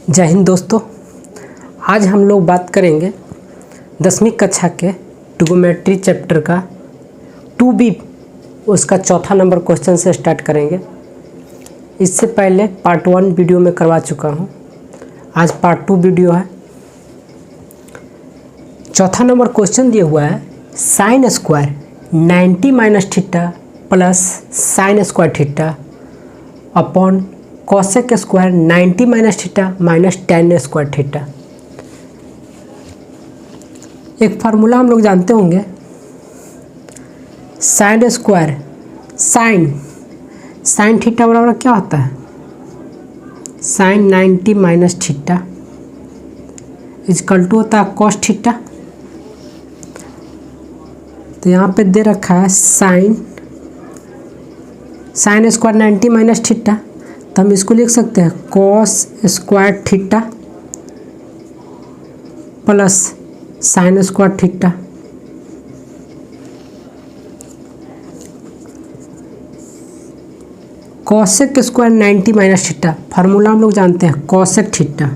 जय हिंद दोस्तों। आज हम लोग बात करेंगे 10वीं कक्षा के ट्रिग्नोमेट्री चैप्टर का 2B उसका चौथा नंबर क्वेश्चन से स्टार्ट करेंगे। इससे पहले पार्ट 1 वीडियो में करवा चुका हूं। आज पार्ट 2 वीडियो है। चौथा नंबर क्वेश्चन दिया हुआ है sin square 90 minus theta plus sine square theta upon cosec square 90 minus theta minus tan square theta. एक फार्मूला हम लोग जानते होंगे, साइन स्क्वायर साइन थीटा बराबर क्या होता है, sine 90 minus theta is equal to होता है कॉस थीटा। तो यहाँ पे दे रखा है साइन स्क्वायर 90 माइनस थीटा, तो हम इसको लिख सकते हैं cos square theta plus sine square theta. Cosec square 90 minus theta formula हम लोग जानते हैं cosec theta,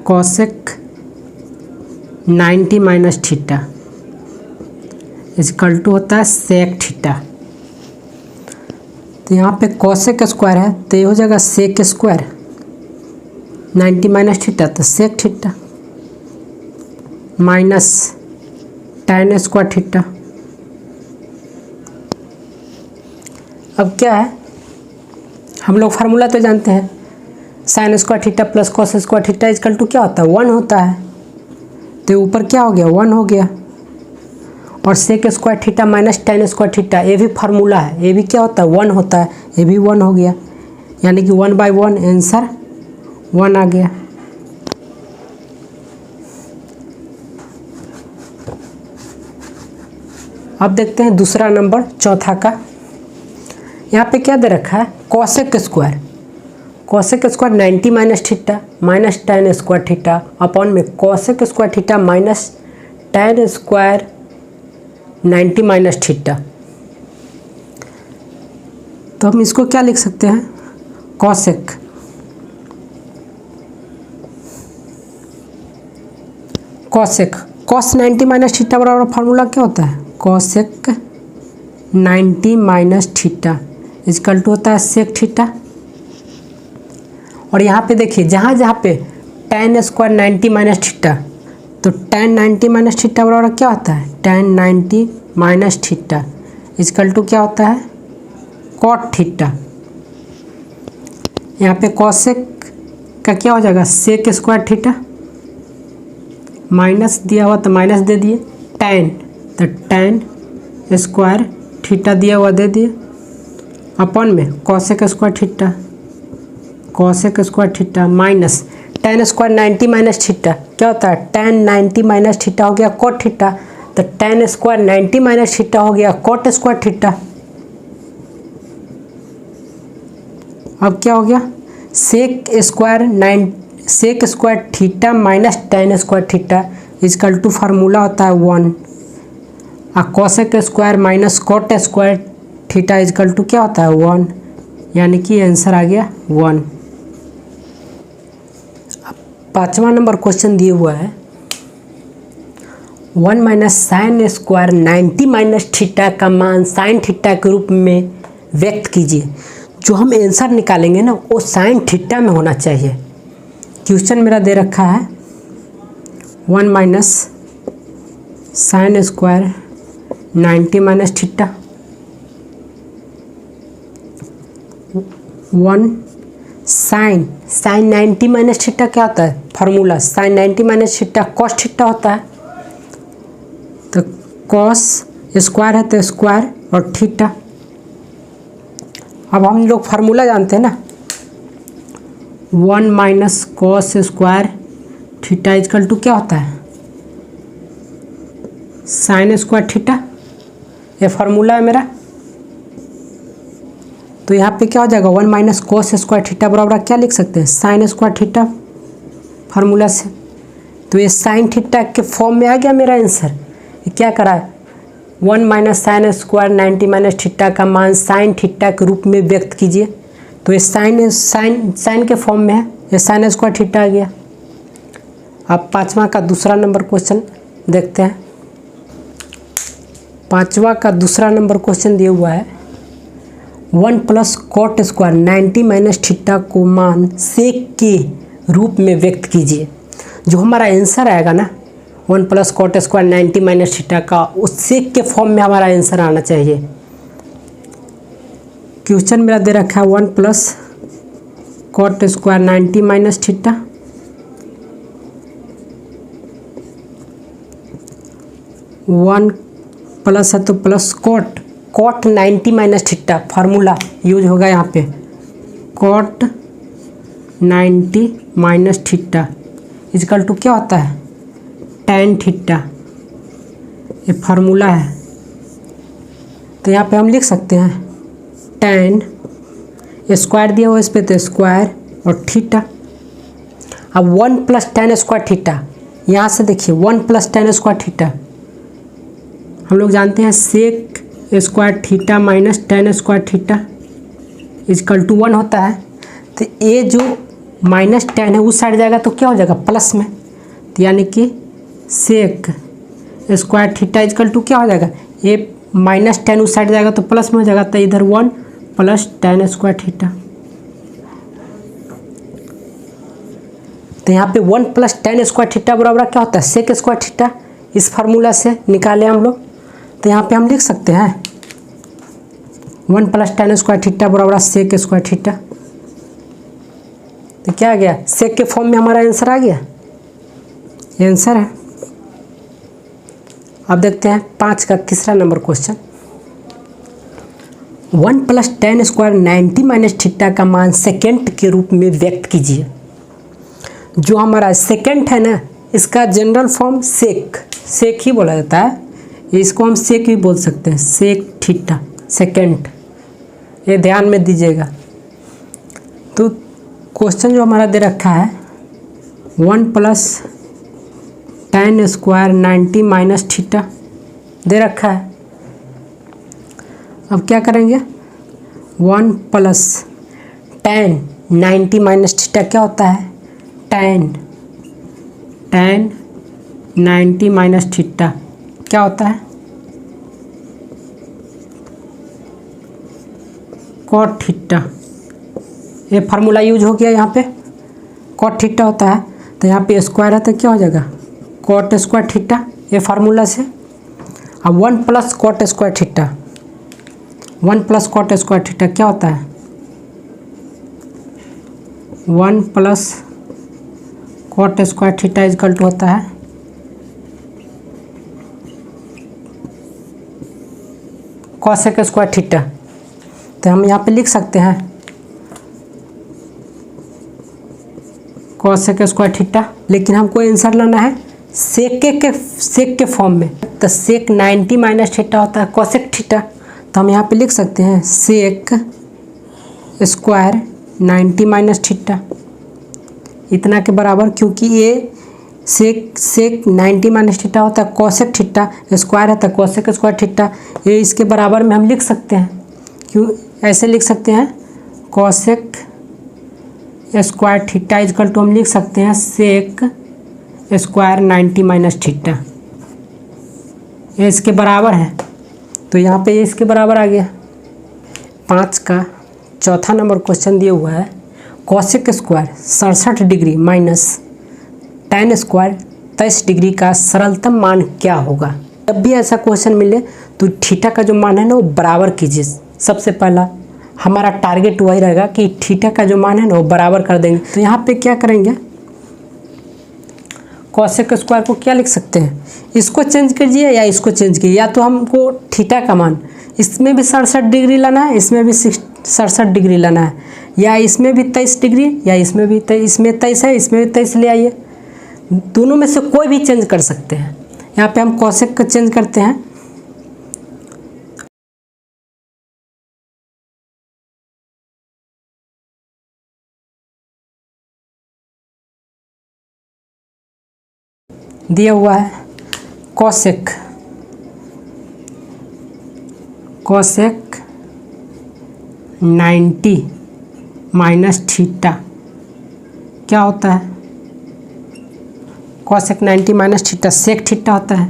cosec 90 minus theta is equal to होता है सेक थीटा। तो यहाँ पे कॉसेक स्क्वायर है तो ये हो जाएगा सेक स्क्वायर 90 माइनस थीटा, तो sec theta minus tan square theta. अब क्या है, हम लोग फार्मूला तो जानते हैं sin square theta plus cos square theta is equal to क्या होता है 1 होता है। तो ऊपर क्या हो गया 1 हो गया, और sec square theta minus tan square theta ये भी फार्मूला है, ये भी क्या होता है 1 होता है, ये भी 1 हो गया, यानी कि 1/1 आंसर 1 आ गया। अब देखते हैं दूसरा नंबर चौथा का। यहाँ पे क्या दे रखा है cosec square 90 minus theta minus tan square theta upon में cosec square theta minus tan square 90 minus theta. तो हम इसको क्या लिख सकते हैं कॉसेक कॉस 90 माइनस थीटा बराबर फार्मूला क्या होता है cosec 90 minus theta is equal to होता है सेक थीटा। और यहाँ पे देखिए जहाँ जहाँ पे टेन स्क्वायर 90 माइनस थीटा, तो टेन 90 माइनस थीटा बराबर क्या होता है tan 90 minus theta is equal to क्या होता है कॉट थीटा। यहाँ पे कॉसेक का क्या हो जाएगा सेक स्क्वायर थीटा, माइनस दिया हुआ तो माइनस दे दिए, टेन तो टेन स्क्वायर थीटा दिया हुआ दे दिए अपॉन में cosec square theta minus tan square 90 minus theta क्या होता है टेन 90 माइनस थीटा हो गया कॉट थीटा, तो टेन स्क्वायर 90 माइनस थीटा हो गया कॉट स्क्वायर थीटा। अब क्या हो गया sec square theta minus tan square theta is equal to formula होता है 1, और cosec square minus cot square theta is equal to क्या होता है 1, यानी कि आंसर आ गया 1। पांचवा नंबर क्वेश्चन दिया हुआ है 1 minus sin square 90 minus theta का मान साइन थीटा के रूप में व्यक्त कीजिए। जो हम आंसर निकालेंगे ना वो साइन थीटा में होना चाहिए। क्वेश्चन मेरा दे रखा है 1 minus sin square 90 minus theta 1 sin 90 minus theta क्या होता है formula sin 90 minus theta cos theta होता है। तो कॉस स्क्वायर है तो स्क्वायर और थीटा। अब हम लोग फार्मूला जानते हैं ना 1 minus cos square theta is equal to क्या होता है साइन स्क्वायर थीटा, ये फार्मूला है मेरा। तो यहाँ पे क्या हो जाएगा 1 माइनस कॉस स्क्वायर थीटा बराबर क्या लिख सकते हैं साइन स्क्वायर थीटा फार्मूला से। तो ये साइन थीटा के फॉर्म में आ गया मेरा आंसर। ये क्या करा है 1 minus sin square 90 minus theta का मान साइन थीटा के रूप में व्यक्त कीजिए। तो ये साइन के फॉर्म में है, ये साइन स्क्वायर थीटा आ गया। अब पाँचवा का दूसरा नंबर क्वेश्चन देखते हैं। पाँचवा का दूसरा नंबर क्वेश्चन दिया हुआ है 1 plus cot square 90 minus theta को मान सेक के रूप में व्यक्त कीजिए। जो हमारा आंसर आएगा ना 1 plus cot square 90 minus theta का, उस सेक के फॉर्म में हमारा आंसर आना चाहिए। क्वेश्चन मेरा दे रखा है 1 plus cot square 90 minus theta, 1 plus है तो plus cot 90 minus theta, formula use होगा यहाँ पे cot 90 minus theta is equal to क्या होता है tan थीटा, ये फार्मूला है। तो यहाँ पे हम लिख सकते हैं tan स्क्वायर दिया हुआ इस पे तो स्क्वायर और थीटा। अब 1 प्लस tan स्क्वायर थीटा, यहाँ से देखिए 1 प्लस tan स्क्वायर थीटा हम लोग जानते हैं sec square theta minus tan square theta is equal to 1 होता है। तो ये जो माइनस tan है उस साइड जाएगा तो क्या हो जाएगा प्लस में, तो यानी कि sec square theta is equal to क्या हो जाएगा, ये माइनस tan उस साइड जाएगा तो प्लस में हो जाएगा, तो इधर 1 प्लस tan स्क्वायर थीटा। तो यहाँ पे 1 प्लस tan स्क्वायर थीटा बराबर क्या होता है सेक स्क्वायर थीटा, इस फार्मूला से निकाले हम लोग। तो यहाँ पे हम लिख सकते हैं 1 प्लस tan स्क्वायर थीटा बराबर सेक स्क्वायर थीटा। तो क्या आ गया सेक के फॉर्म में हमारा आंसर आ गया, ये आंसर है। अब देखते हैं 5 का तीसरा number question 1 plus tan square 90 minus theta का मान सेकेंड के रूप में व्यक्त कीजिए। जो हमारा सेकेंड है ना इसका जनरल फॉर्म सेक ही बोला जाता है, इसको हम सेक भी बोल सकते हैं, सेक थीटा सेकेंड, ये ध्यान में दीजिएगा। तो क्वेश्चन जो हमारा दे रखा है 1 plus tan square 90 minus theta दे रखा है। अब क्या करेंगे 1 प्लस tan 90 माइनस थीटा क्या होता है tan 90 माइनस थीटा क्या होता है कॉट थीटा, ये फार्मूला यूज हो गया यहाँ पे कॉट थीटा होता है। तो यहाँ पे स्क्वायर है तो क्या हो जाएगा कॉट स्क्वायर थीटा, ये फार्मूला से। अब 1 plus cot square theta, 1 plus cot square theta क्या होता है 1 plus cot square theta is equal to होता है कॉसेक स्क्वायर थीटा। तो हम यहाँ पे लिख सकते हैं कॉसेक स्क्वायर थीटा, लेकिन हमको आंसर लाना है सेक के फॉर्म में। तो सेक 90 माइनस थीटा होता है कॉसेक थीटा, तो हम यहाँ पे लिख सकते हैं सेक स्क्वायर 90 माइनस थीटा इतना के बराबर, क्योंकि ये सेक 90 माइनस थीटा होता है कॉसेक थीटा, स्क्वायर है तो कॉसेक स्क्वायर थीटा, ये इसके बराबर में हम लिख सकते हैं। क्यों ऐसे लिख सकते हैं cosec square theta is equal to हम लिख सकते हैं सेक स्क्वायर 90 माइनस थीटा, ये इसके बराबर है। तो यहाँ पे ये इसके बराबर आ गया। 5 का चौथा नंबर क्वेश्चन दिया हुआ है cosec square 67 degree minus tan square 23 degree का सरलतम मान क्या होगा। जब भी ऐसा क्वेश्चन मिले तो थीटा का जो मान है ना वो बराबर कीजिए। सबसे पहला हमारा टारगेट वही रहेगा कि थीटा का जो मान है ना वो बराबर कर देंगे। तो यहाँ पे क्या करेंगे कॉसेक स्क्वायर को क्या लिख सकते हैं, इसको चेंज कीजिए या इसको चेंज कीजिए, या तो हमको थीटा का मान इसमें भी 67 डिग्री लाना है, इसमें भी 67 डिग्री लाना है, या इसमें भी 23 डिग्री, या इसमें भी इसमें 23 है इसमें भी 23 ले आइए। दोनों में से कोई भी चेंज कर सकते हैं। यहाँ पे हम कॉसेक को चेंज करते हैं, दिया हुआ है कॉसेक 90 माइनस थीटा क्या होता है, cosec 90 minus theta sec theta होता है।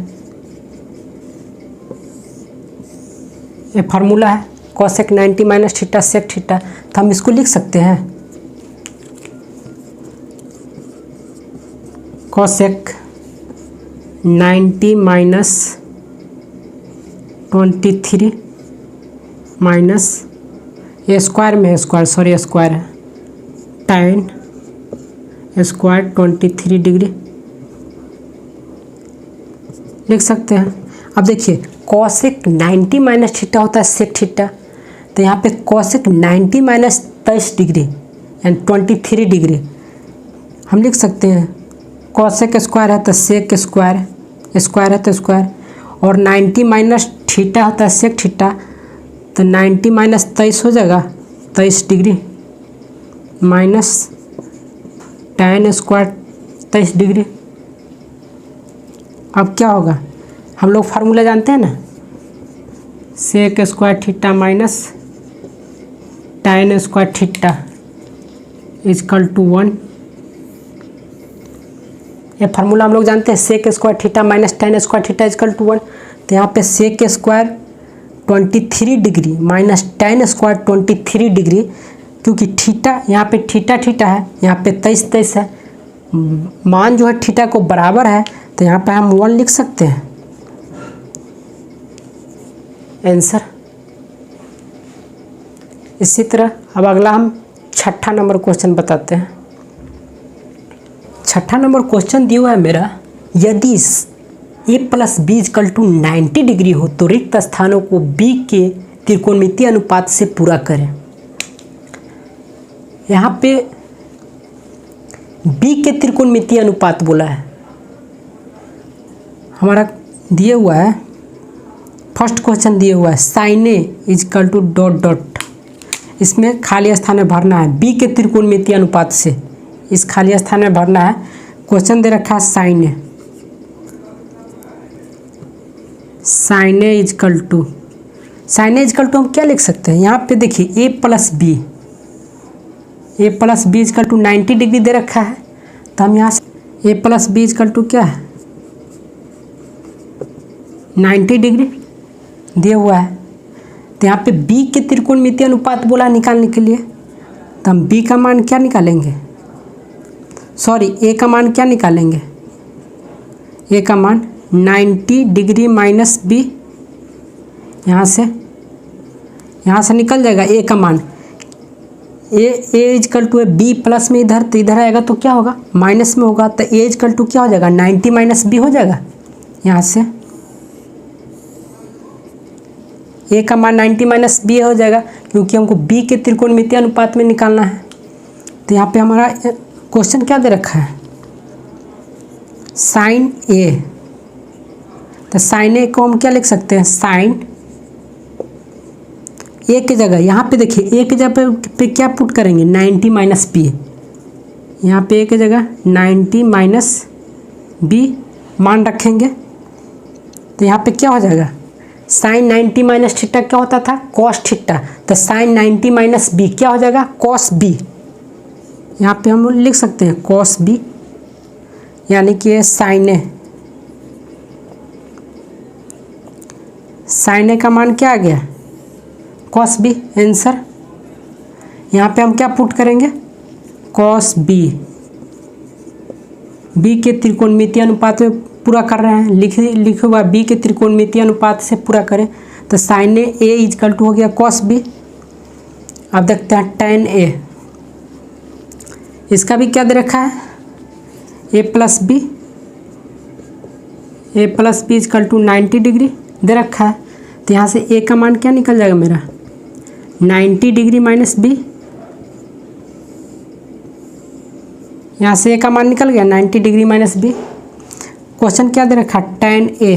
ये फार्मूला है cosec 90 minus theta sec theta. तो हम इसको लिख सकते हैं cosec 90 minus 23 minus A square में स्क्वायर है tan स्क्वायर 23 डिग्री लिख सकते हैं। अब देखिए कॉसेक 90 माइनस थीटा होता है सेक थीटा, तो यहाँ पे कॉसेक 90 माइनस 23 डिग्री यानी 23 डिग्री हम लिख सकते हैं। कॉसेक स्क्वायर है तो सेक स्क्वायर, स्क्वायर है तो स्क्वायर, और 90 माइनस थीटा होता है सेक थीटा, तो 90 माइनस 23 हो जाएगा 23 degree minus tan square 23 degree. अब क्या होगा, हम लोग फार्मूला जानते हैं ना, sec square theta minus tan square theta is equal to 1। ये फार्मूला हम लोग जानते हैं, sec square theta minus tan square theta is equal to 1। तो यहाँ पे sec square 23 degree minus tan square 23 degree, क्योंकि थीटा यहाँ पे थीटा है, यहाँ पे 23 है, मान जो है थीटा को बराबर है, तो यहाँ पे हम 1 लिख सकते हैं आंसर। इसी तरह अब अगला हम 6ठा नंबर क्वेश्चन बताते हैं। 6ठा नंबर क्वेश्चन दिया हुआ है मेरा, यदि a plus B equal to 90 degree हो तो रिक्त स्थानों को b के त्रिकोणमितीय अनुपात से पूरा करें। यहाँ पे b के त्रिकोणमितीय अनुपात बोला है, हमारा दिया हुआ है फर्स्ट क्वेश्चन दिया हुआ है sign A is equal to dot dot, इसमें खाली स्थान में भरना है b के त्रिकोणमितीय अनुपात से, इस खाली स्थान में भरना है। क्वेश्चन दे रखा है साइन ए इजकल टू हम क्या लिख सकते हैं, यहाँ पे देखिए a plus B is equal to 90 degree दे रखा है, तो हम यहाँ से a plus B is equal to क्या है 90 डिग्री दिया हुआ है। तो यहाँ पे b के त्रिकोणमितीय अनुपात बोला निकालने के लिए, तो हम b का मान क्या निकालेंगे, a का मान क्या निकालेंगे, a का मान 90 डिग्री माइनस b, यहाँ से निकल जाएगा a का मान, a is equal to b plus में इधर, तो इधर आएगा तो क्या होगा माइनस में होगा, तो a इजकल टू क्या हो जाएगा 90 माइनस b हो जाएगा। यहाँ से a का मान 90 माइनस b हो जाएगा, क्योंकि हमको b के त्रिकोणमितीय अनुपात में निकालना है। तो यहाँ पे हमारा क्वेश्चन क्या दे रखा है साइन a, तो साइन ए को हम क्या लिख सकते हैं साइन ए की जगह, यहाँ पे देखिए ए की जगह पे क्या पुट करेंगे 90 माइनस बी, यहाँ पे ए की जगह 90 माइनस बी मान रखेंगे, तो यहाँ पे क्या हो जाएगा साइन 90 माइनस थीटा क्या होता था कॉस थीटा, तो साइन 90 माइनस बी क्या हो जाएगा कॉस बी, यहाँ पे हम लिख सकते हैं कॉस बी, यानी कि साइन ए का मान क्या आ गया कॉस बी आंसर। यहाँ पे हम क्या पुट करेंगे कॉस बी के त्रिकोणमितीय अनुपात में पूरा कर रहे हैं, लिखे हुआ बी के त्रिकोणमितीय अनुपात से पूरा करें, तो साइन ए इजकल टू हो गया कॉस बी। अब देखते हैं tan ए, इसका भी क्या दे रखा है a plus B is equal to 90 degree दे रखा है, तो यहाँ से a का मान क्या निकल जाएगा मेरा 90 डिग्री माइनस बी, यहाँ से a का मान निकल गया 90 डिग्री माइनस बी। क्वेश्चन क्या दे रखा tan ए,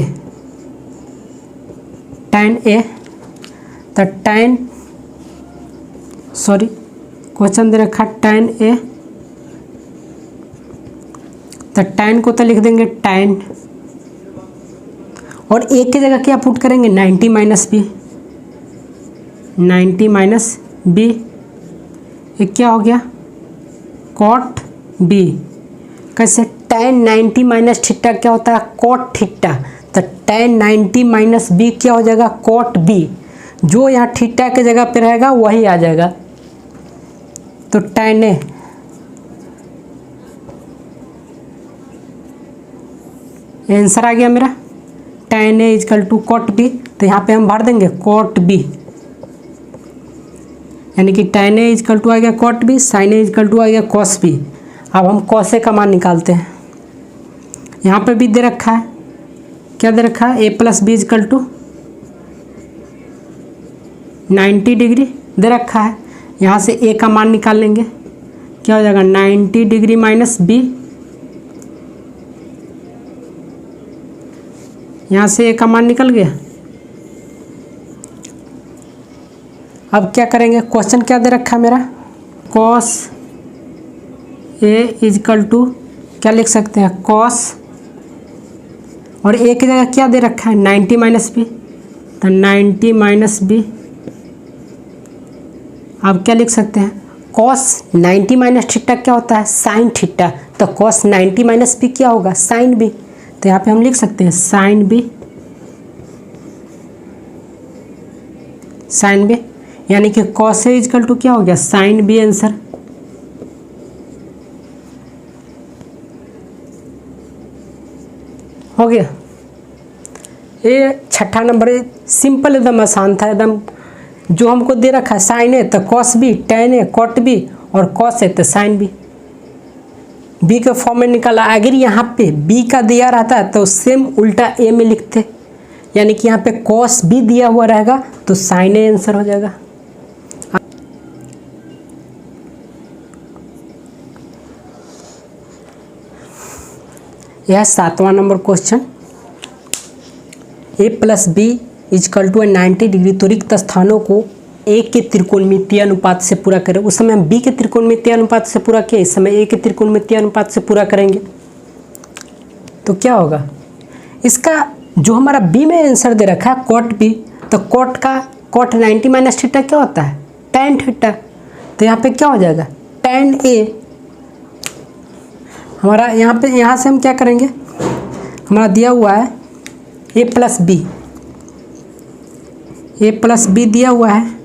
तो क्वेश्चन दे रखा tan ए, तो tan को तो लिख देंगे tan, और a की जगह क्या पुट करेंगे 90 माइनस बी, ये क्या हो गया कॉट बी। कैसे? tan 90 माइनस थीटा क्या होता है? cot theta. तो tan 90 माइनस बी क्या हो जाएगा? cot B. जो यहाँ थीटा के जगह पे रहेगा वही आ जाएगा। तो tan ए आंसर आ गया मेरा, tan A is equal to cot B. तो यहाँ पे हम भर देंगे cot बी, यानी कि tan ए इजकल टू आ गया cot बी, sin ए इजकल टू आ गया cos बी। अब हम cos ए का मान निकालते हैं। यहाँ पे भी दे रखा है, क्या दे रखा है? a plus B is equal to 90 degree दे रखा है। यहाँ से a का मान निकाल लेंगे, क्या हो जाएगा? 90 डिग्री माइनस बी। यहाँ से a का मान निकल गया। अब क्या करेंगे? क्वेश्चन क्या दे रखा है मेरा? cos a इजकल टू क्या लिख सकते हैं? cos, और a की जगह क्या दे रखा है? 90 माइनस बी। तो 90 माइनस बी। अब क्या लिख सकते हैं? cos 90 माइनस थीटा क्या होता है? sin theta. तो cos 90 माइनस बी क्या होगा? sin B. तो यहाँ पे हम लिख सकते हैं sin बी, sin बी, यानी कि cos ए इजकल टू क्या हो गया? sin B answer. हो गया। ये छठा नंबर सिंपल एकदम आसान था एकदम। जो हमको दे रखा है साइन ए तो cos बी, tan ए cot बी, और cos ए तो sin बी। बी के फॉर्म में निकाला। अगर यहाँ पे बी का दिया रहता है तो सेम उल्टा ए में लिखते, यानी कि यहाँ पे cos बी दिया हुआ रहेगा तो sin ए आंसर हो जाएगा। यह 7वां number question. A plus B is equal to 90 degree तो रिक्त स्थानों को ए के त्रिकोणमितीय अनुपात से पूरा करें। उस समय हम बी के त्रिकोणमितीय अनुपात से पूरा किया, इस समय ए के त्रिकोणमितीय अनुपात से पूरा करेंगे। तो क्या होगा? इसका जो हमारा बी में आंसर दे रखा है cot बी, तो cot 90 माइनस थीटा क्या होता है? tan theta. तो यहाँ पे क्या हो जाएगा? tan ए हमारा यहाँ से हम क्या करेंगे? हमारा दिया हुआ है ए प्लस बी दिया हुआ है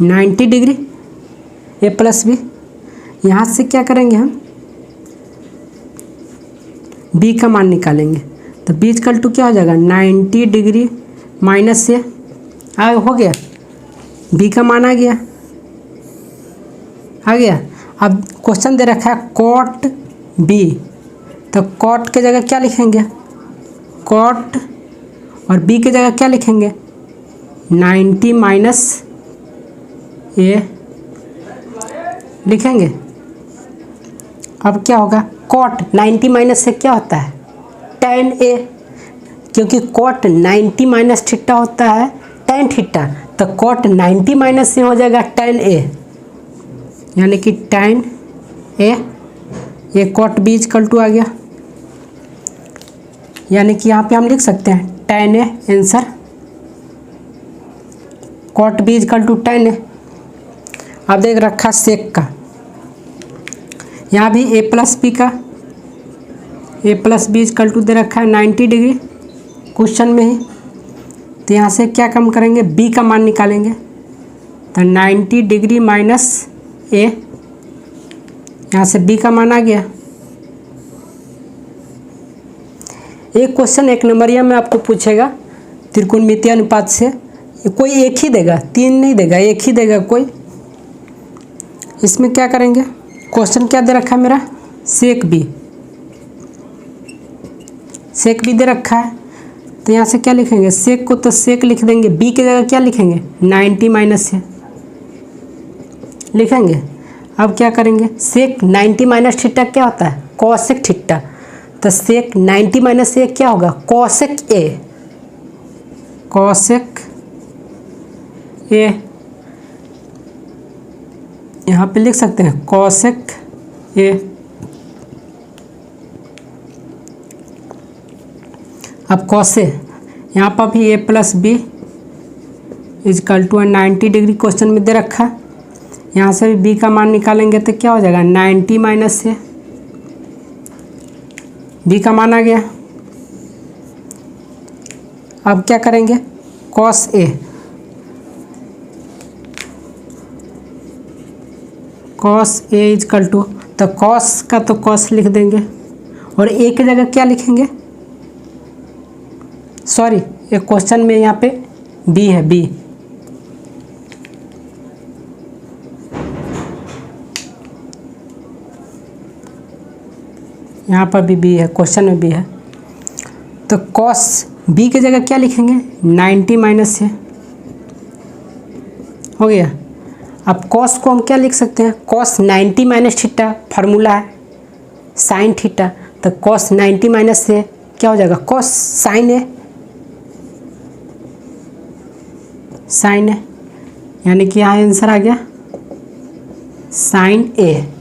90 डिग्री, ए प्लस बी। यहाँ से क्या करेंगे? हम बी का मान निकालेंगे। तो बी इक्वल टू क्या हो जाएगा? 90 डिग्री माइनस से हो गया, बी का मान आ गया। अब क्वेश्चन दे रखा है cot बी, तो cot के जगह क्या लिखेंगे? cot, और b की जगह क्या लिखेंगे? 90 माइनस ए लिखेंगे। अब क्या होगा? cot 90 माइनस से क्या होता है? tan ए, क्योंकि cot 90 माइनस थीटा होता है tan थीटा, तो cot 90 माइनस से हो जाएगा tan ए, यानी कि tan ए। ये cot b इक्वल टू आ गया, यानी कि यहाँ पे हम लिख सकते हैं tan A answer. cot b equal to tan A. अब देख रखा सेक का, यहाँ भी a plus B equal to दे रखा है 90 डिग्री क्वेश्चन में ही। तो यहाँ से क्या कम करेंगे? b का मान निकालेंगे। तो 90 डिग्री माइनस ए, यहाँ से b का मान आ गया। एक क्वेश्चन एक नंबरिया में आपको पूछेगा त्रिकोणमितीय अनुपात से, कोई एक ही देगा, 3 नहीं देगा, एक ही देगा कोई। इसमें क्या करेंगे? क्वेश्चन क्या दे रखा है मेरा? सेक बी दे रखा है। तो यहाँ से क्या लिखेंगे? सेक को तो सेक लिख देंगे, बी की जगह क्या लिखेंगे? 90 माइनस से लिखेंगे। अब क्या करेंगे? सेक 90 माइनस थीटा क्या होता है? Cosec theta. तो सेक 90 माइनस से क्या होगा? कॉसेक ए, यहाँ पे लिख सकते हैं कॉसेक ए। अब कॉसे यहाँ पर भी a plus B is equal to 90 degree question में दे रखा है। यहाँ से भी b का मान निकालेंगे तो क्या हो जाएगा 90 माइनस से b का मान आ गया। अब क्या करेंगे cos a, cos a is equal to, तो cos का तो cos लिख देंगे और a की जगह क्या लिखेंगे, सॉरी एक क्वेश्चन में यहाँ पे b है, b यहाँ पर भी b है, क्वेश्चन में b है। तो cos b की जगह क्या लिखेंगे 90 माइनस से, हो गया। अब cos को हम क्या लिख सकते हैं, cos 90 माइनस थीटा फार्मूला है साइन थीटा, तो cos 90 माइनस से क्या हो जाएगा cos साइन ए, साइन ए, यानी कि यहाँ आंसर आ गया साइन ए।